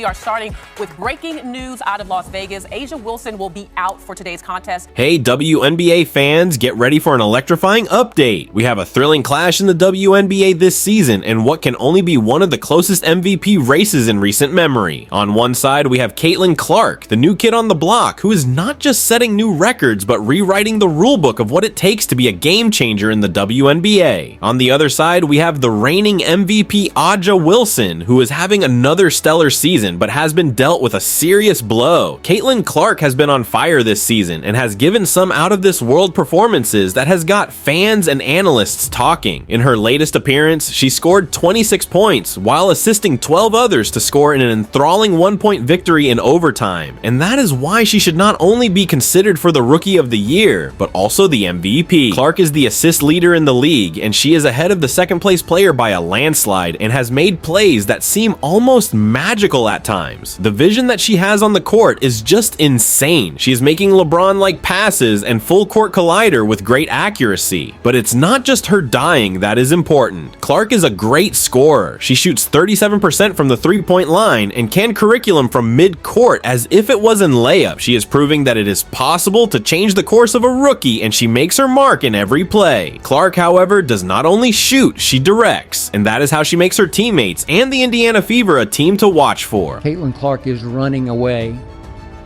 We are starting with breaking news out of Las Vegas. A'ja Wilson will be out for today's contest. Hey WNBA fans, get ready for an electrifying update. We have a thrilling clash in the WNBA this season and what can only be one of the closest MVP races in recent memory. On one side, we have Caitlin Clark, the new kid on the block, who is not just setting new records but rewriting the rulebook of what it takes to be a game changer in the WNBA. On the other side, we have the reigning MVP A'ja Wilson, who is having another stellar season but has been dealt with a serious blow. Caitlin Clark has been on fire this season and has given some out of this world performances that has got fans and analysts talking. In her latest appearance, she scored 26 points while assisting 12 others to score in an enthralling 1-point victory in overtime. And that is why she should not only be considered for the Rookie of the Year, but also the MVP. Clark is the assist leader in the league, and she is ahead of the second place player by a landslide and has made plays that seem almost magical at times. The vision that she has on the court is just insane. She is making LeBron-like passes and full court collider with great accuracy. But it's not just her dying that is important. Clark is a great scorer. She shoots 37% from the three-point line and can curriculum from mid-court as if it was in layup. She is proving that it is possible to change the course of a rookie, and she makes her mark in every play. Clark, however, does not only shoot, she directs, and that is how she makes her teammates and the Indiana Fever a team to watch for. Caitlin Clark is running away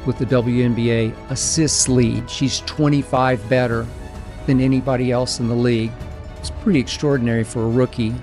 with the WNBA assists lead. She's 25 better than anybody else in the league. It's pretty extraordinary for a rookie.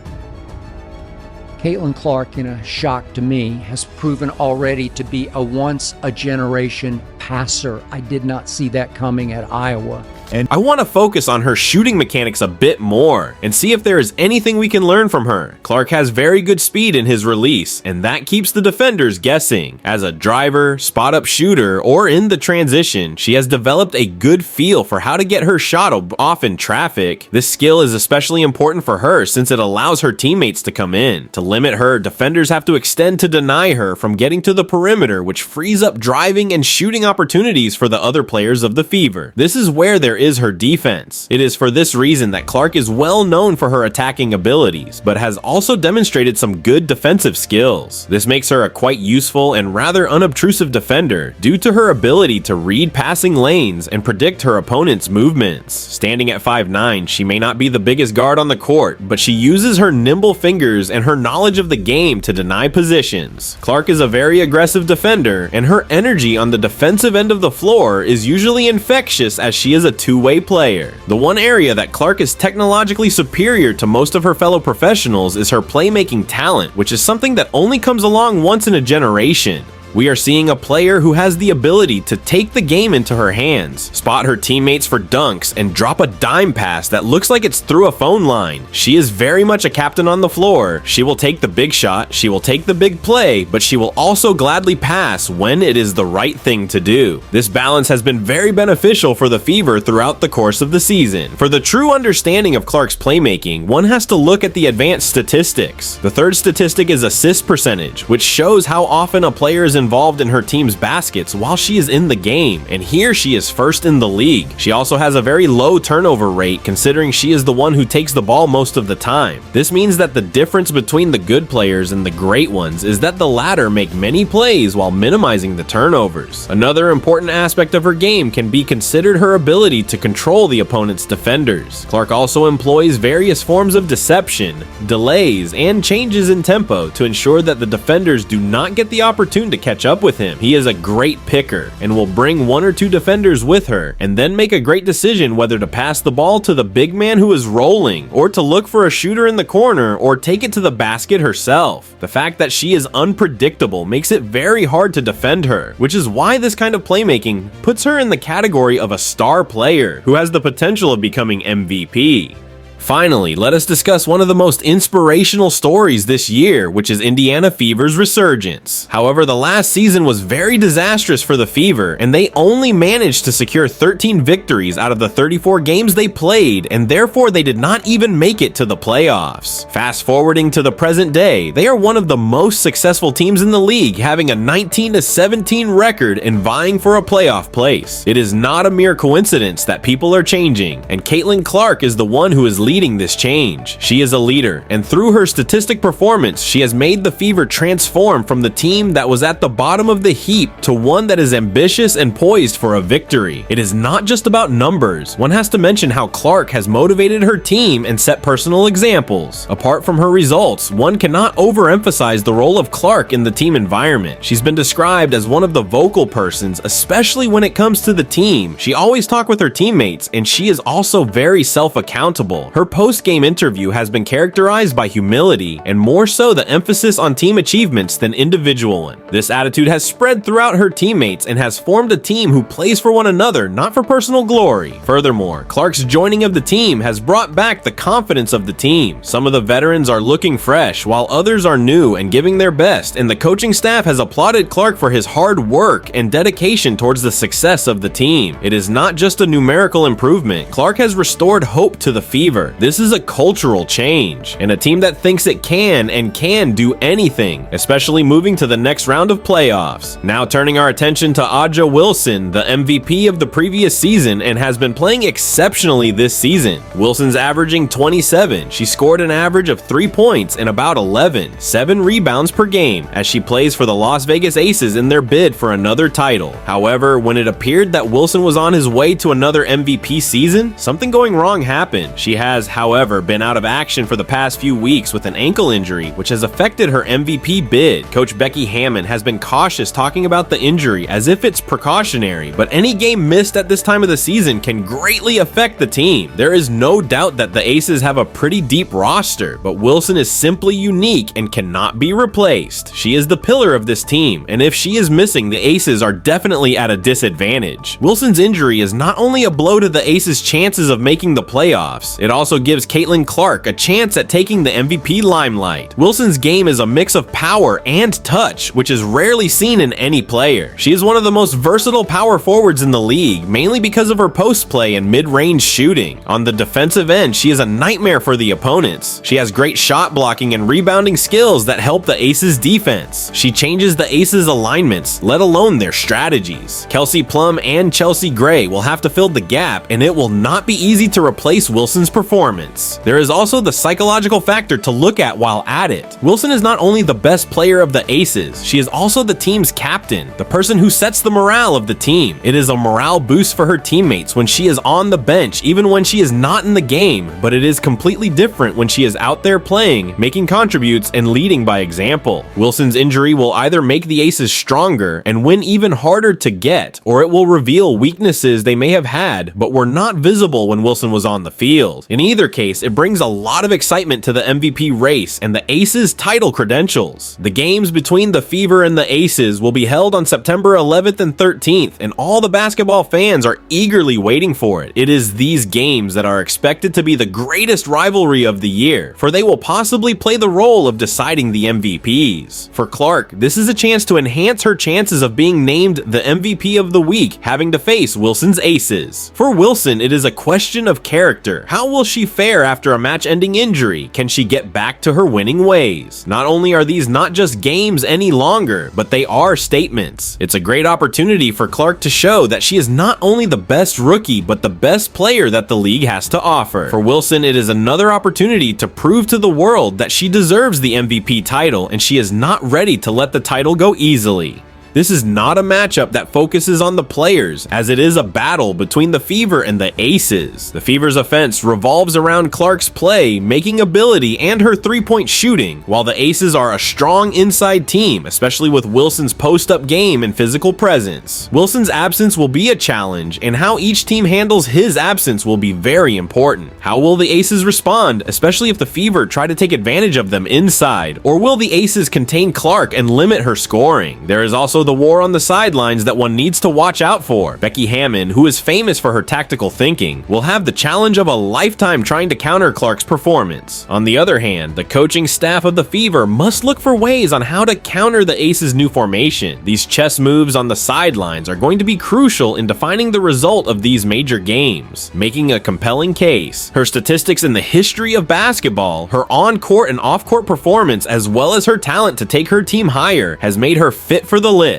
Caitlin Clark, in a shock to me, has proven already to be a once-a-generation passer. I did not see that coming at Iowa. And I want to focus on her shooting mechanics a bit more and see if there is anything we can learn from her. Clark has very good speed in his release, and that keeps the defenders guessing. As a driver, spot-up shooter, or in the transition, she has developed a good feel for how to get her shot off in traffic. This skill is especially important for her since it allows her teammates to come in. To limit her, defenders have to extend to deny her from getting to the perimeter, which frees up driving and shooting opportunities for the other players of the Fever. This is where there is her defense. It is for this reason that Clark is well known for her attacking abilities, but has also demonstrated some good defensive skills. This makes her a quite useful and rather unobtrusive defender due to her ability to read passing lanes and predict her opponent's movements. Standing at 5'9", she may not be the biggest guard on the court, but she uses her nimble fingers and her knowledge of the game to deny positions. Clark is a very aggressive defender, and her energy on the defensive end of the floor is usually infectious as she is a two-way player. The one area that Clark is technologically superior to most of her fellow professionals is her playmaking talent, which is something that only comes along once in a generation. We are seeing a player who has the ability to take the game into her hands, spot her teammates for dunks, and drop a dime pass that looks like it's through a phone line. She is very much a captain on the floor. She will take the big shot, she will take the big play, but she will also gladly pass when it is the right thing to do. This balance has been very beneficial for the Fever throughout the course of the season. For the true understanding of Clark's playmaking, one has to look at the advanced statistics. The third statistic is assist percentage, which shows how often a player is involved in her team's baskets while she is in the game, and here she is first in the league. She also has a very low turnover rate considering she is the one who takes the ball most of the time. This means that the difference between the good players and the great ones is that the latter make many plays while minimizing the turnovers. Another important aspect of her game can be considered her ability to control the opponent's defenders. Clark also employs various forms of deception, delays, and changes in tempo to ensure that the defenders do not get the opportunity to catch up with him. He is a great picker and will bring one or two defenders with her and then make a great decision whether to pass the ball to the big man who is rolling or to look for a shooter in the corner or take it to the basket herself. The fact that she is unpredictable makes it very hard to defend her, which is why this kind of playmaking puts her in the category of a star player who has the potential of becoming MVP. Finally, let us discuss one of the most inspirational stories this year, which is Indiana Fever's resurgence. However, the last season was very disastrous for the Fever, and they only managed to secure 13 victories out of the 34 games they played, and therefore they did not even make it to the playoffs. Fast forwarding to the present day, they are one of the most successful teams in the league, having a 19-17 record and vying for a playoff place. It is not a mere coincidence that people are changing, and Caitlin Clark is the one who is leading leading this change. She is a leader, and through her statistic performance, she has made the Fever transform from the team that was at the bottom of the heap to one that is ambitious and poised for a victory. It is not just about numbers. One has to mention how Clark has motivated her team and set personal examples. Apart from her results, one cannot overemphasize the role of Clark in the team environment. She's been described as one of the vocal persons, especially when it comes to the team. She always talks with her teammates, and she is also very self-accountable. Her post-game interview has been characterized by humility, and more so the emphasis on team achievements than individual one. This attitude has spread throughout her teammates and has formed a team who plays for one another, not for personal glory. Furthermore, Clark's joining of the team has brought back the confidence of the team. Some of the veterans are looking fresh, while others are new and giving their best, and the coaching staff has applauded Clark for his hard work and dedication towards the success of the team. It is not just a numerical improvement. Clark has restored hope to the Fever. This is a cultural change, and a team that thinks it can and can do anything, especially moving to the next round of playoffs. Now turning our attention to Aja Wilson, the MVP of the previous season and has been playing exceptionally this season. Wilson's averaging 27. She scored an average of 3 points and about 7 rebounds per game as she plays for the Las Vegas Aces in their bid for another title. However, when it appeared that Wilson was on his way to another MVP season, something going wrong happened. She has, however, been out of action for the past few weeks with an ankle injury, which has affected her MVP bid. Coach Becky Hammon has been cautious talking about the injury as if it's precautionary, but any game missed at this time of the season can greatly affect the team. There is no doubt that the Aces have a pretty deep roster, but Wilson is simply unique and cannot be replaced. She is the pillar of this team, and if she is missing, the Aces are definitely at a disadvantage. Wilson's injury is not only a blow to the Aces' chances of making the playoffs, it also gives Caitlin Clark a chance at taking the MVP limelight. Wilson's game is a mix of power and touch, which is rarely seen in any player. She is one of the most versatile power forwards in the league, mainly because of her post play and mid-range shooting. On the defensive end, she is a nightmare for the opponents. She has great shot blocking and rebounding skills that help the Aces defense. She changes the Aces alignments, let alone their strategies. Kelsey Plum and Chelsea Gray will have to fill the gap, and it will not be easy to replace Wilson's performance. There is also the psychological factor to look at while at it. Wilson is not only the best player of the Aces, she is also the team's captain, the person who sets the morale of the team. It is a morale boost for her teammates when she is on the bench, even when she is not in the game, but it is completely different when she is out there playing, making contributes, and leading by example. Wilson's injury will either make the Aces stronger and win even harder to get, or it will reveal weaknesses they may have had but were not visible when Wilson was on the field. In either case, it brings a lot of excitement to the MVP race and the Aces title credentials. The games between the Fever and the Aces will be held on September 11th and 13th, and all the basketball fans are eagerly waiting for it. It is these games that are expected to be the greatest rivalry of the year, for they will possibly play the role of deciding the MVPs. For Clark, this is a chance to enhance her chances of being named the MVP of the week, having to face Wilson's Aces. For Wilson, it is a question of character. How will she fare after a match-ending injury? Can she get back to her winning ways? Not only are these not just games any longer, but they are statements. It's a great opportunity for Clark to show that she is not only the best rookie, but the best player that the league has to offer. For Wilson, it is another opportunity to prove to the world that she deserves the MVP title, and she is not ready to let the title go easily. This is not a matchup that focuses on the players, as it is a battle between the Fever and the Aces. The Fever's offense revolves around Clark's play, making ability, and her three-point shooting, while the Aces are a strong inside team, especially with Wilson's post-up game and physical presence. Wilson's absence will be a challenge, and how each team handles his absence will be very important. How will the Aces respond, especially if the Fever try to take advantage of them inside, or will the Aces contain Clark and limit her scoring? There is also the war on the sidelines that one needs to watch out for. Becky Hammon, who is famous for her tactical thinking, will have the challenge of a lifetime trying to counter Clark's performance. On the other hand, the coaching staff of the Fever must look for ways on how to counter the Aces' new formation. These chess moves on the sidelines are going to be crucial in defining the result of these major games, making a compelling case. Her statistics in the history of basketball, her on-court and off-court performance, as well as her talent to take her team higher, has made her fit for the list.